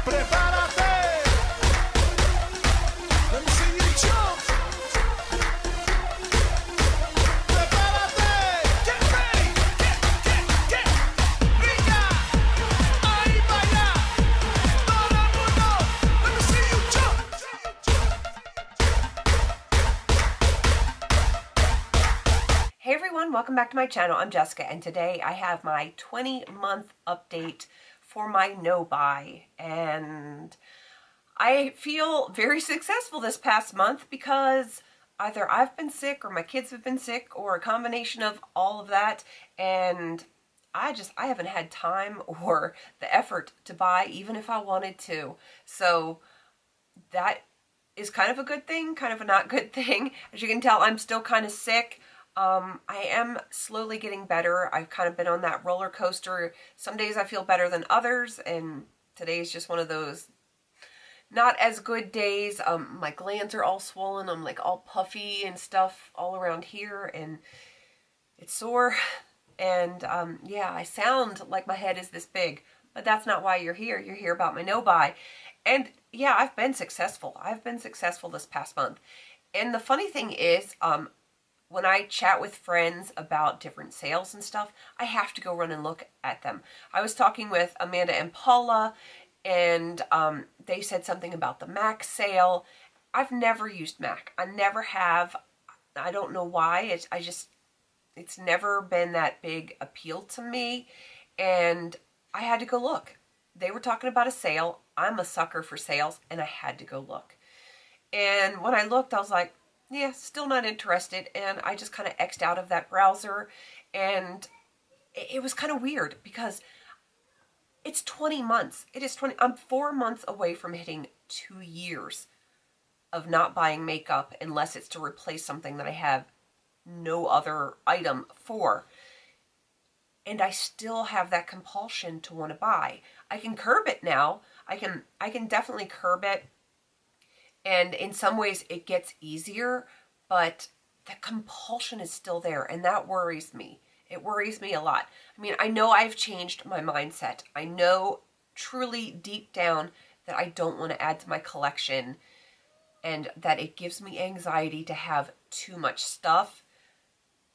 Prepárate. Let me see you jump. Prepárate. Get ready. Get. Brinca. Ahí baila. Todo el mundo. Let me see you jump. Hey everyone, welcome back to my channel. I'm Jessica, and today I have my 20-month update for my no-buy, and I feel very successful this past month because either I've been sick or my kids have been sick or a combination of all of that, and I haven't had time or the effort to buy even if I wanted to. So that is kind of a good thing, kind of a not good thing. As you can tell, I'm still kind of sick. I am slowly getting better. I've kind of been on that roller coaster. Some days I feel better than others, and today is just one of those not as good days. My glands are all swollen. I'm like all puffy and stuff all around here, and it's sore. And yeah, I sound like my head is this big, but that's not why you're here. You're here about my no-buy. And yeah, I've been successful. I've been successful this past month. And the funny thing is, when I chat with friends about different sales and stuff, I have to go run and look at them. I was talking with Amanda and Paula, and they said something about the MAC sale. I've never used MAC. I never have. I don't know why. It's never been that big appeal to me, and I had to go look. They were talking about a sale. I'm a sucker for sales, and I had to go look. And when I looked, I was like, yeah, still not interested, and I just kind of X'd out of that browser, and it was kind of weird because it's 20 months. It is 20. I'm 4 months away from hitting 2 years of not buying makeup unless it's to replace something that I have no other item for. And I still have that compulsion to want to buy. I can curb it now. I can definitely curb it. And in some ways it gets easier, but the compulsion is still there, and that worries me. It worries me a lot. I mean, I know I've changed my mindset. I know truly deep down that I don't want to add to my collection and that it gives me anxiety to have too much stuff.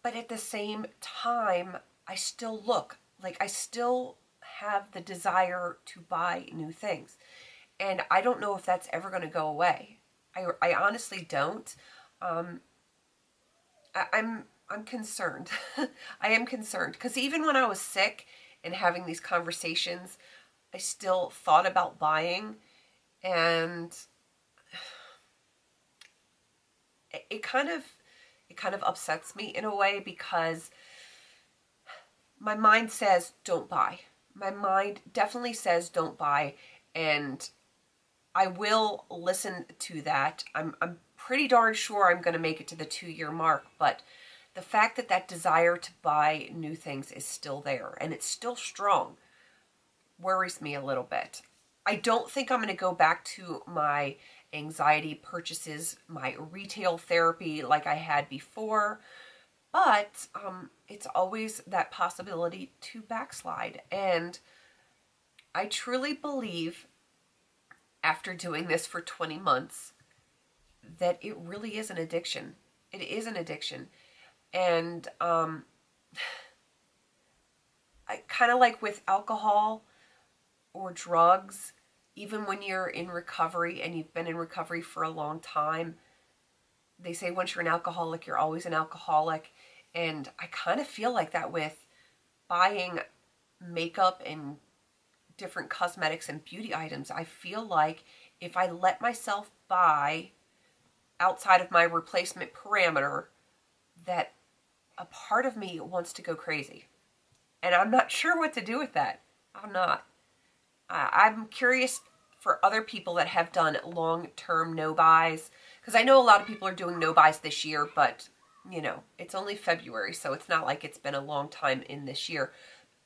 But at the same time, I still look. Like, I still have the desire to buy new things. And I don't know if that's ever going to go away. I honestly don't. I'm concerned. I am concerned because even when I was sick and having these conversations, I still thought about buying, and it kind of upsets me in a way because my mind says don't buy. My mind definitely says don't buy, and I will listen to that. I'm pretty darn sure I'm going to make it to the 2-year mark, but the fact that that desire to buy new things is still there and it's still strong worries me a little bit. I don't think I'm going to go back to my anxiety purchases, my retail therapy like I had before, but it's always that possibility to backslide. And I truly believe, after doing this for 20 months, that it really is an addiction. It is an addiction. And I kind of like with alcohol or drugs, even when you're in recovery and you've been in recovery for a long time, they say once you're an alcoholic, you're always an alcoholic. And I kind of feel like that with buying makeup and different cosmetics and beauty items. I feel like if I let myself buy outside of my replacement parameter, that a part of me wants to go crazy. And I'm not sure what to do with that. I'm not. I'm curious for other people that have done long-term no-buys, because I know a lot of people are doing no-buys this year, but, you know, it's only February, so it's not like it's been a long time in this year.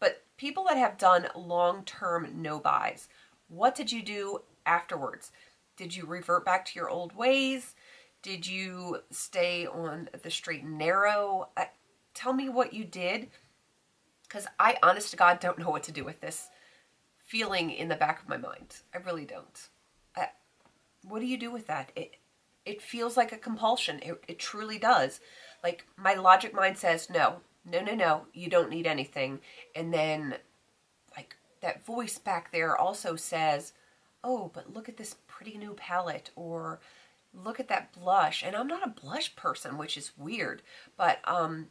But people that have done long-term no-buys, what did you do afterwards? Did you revert back to your old ways? Did you stay on the straight and narrow? Tell me what you did, because I, honest to God, don't know what to do with this feeling in the back of my mind. I really don't. What do you do with that? It feels like a compulsion. It truly does. Like, my logic mind says, no, you don't need anything. And then, like, that voice back there also says, oh, but look at this pretty new palette, or look at that blush. And I'm not a blush person, which is weird, but I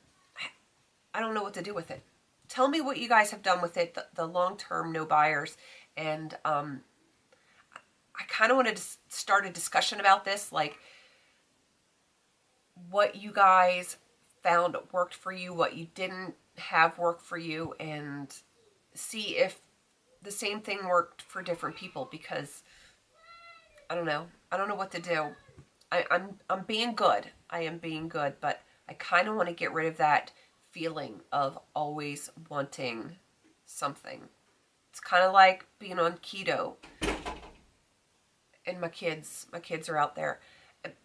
don't know what to do with it. Tell me what you guys have done with it, the long-term no buyers. And I kind of wanted to start a discussion about this, like what you guys found worked for you, what you didn't have work for you, and see if the same thing worked for different people, because I don't know. I don't know what to do. I'm being good. I am being good, but I kind of want to get rid of that feeling of always wanting something. It's kind of like being on keto. And my kids are out there.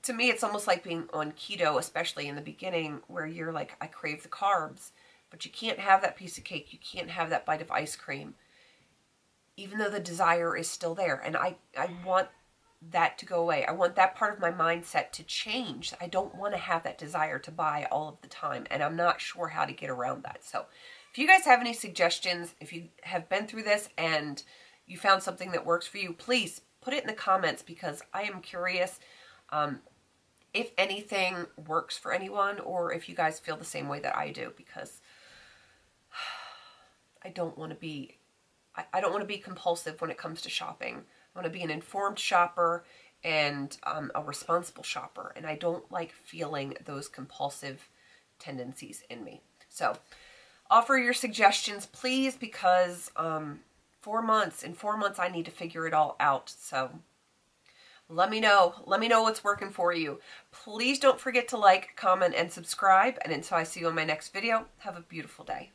To me, it's almost like being on keto, especially in the beginning, where you're like, I crave the carbs, but you can't have that piece of cake. You can't have that bite of ice cream, even though the desire is still there. And I want that to go away. I want that part of my mindset to change. I don't want to have that desire to buy all of the time, and I'm not sure how to get around that. So if you guys have any suggestions, if you have been through this and you found something that works for you, please put it in the comments, because I am curious if anything works for anyone, or if you guys feel the same way that I do, because I don't want to be compulsive when it comes to shopping. I want to be an informed shopper and a responsible shopper, and I don't like feeling those compulsive tendencies in me. So offer your suggestions, please, because 4 months. In 4 months, I need to figure it all out. So let me know. Let me know what's working for you. Please don't forget to like, comment, and subscribe. And until I see you on my next video, have a beautiful day.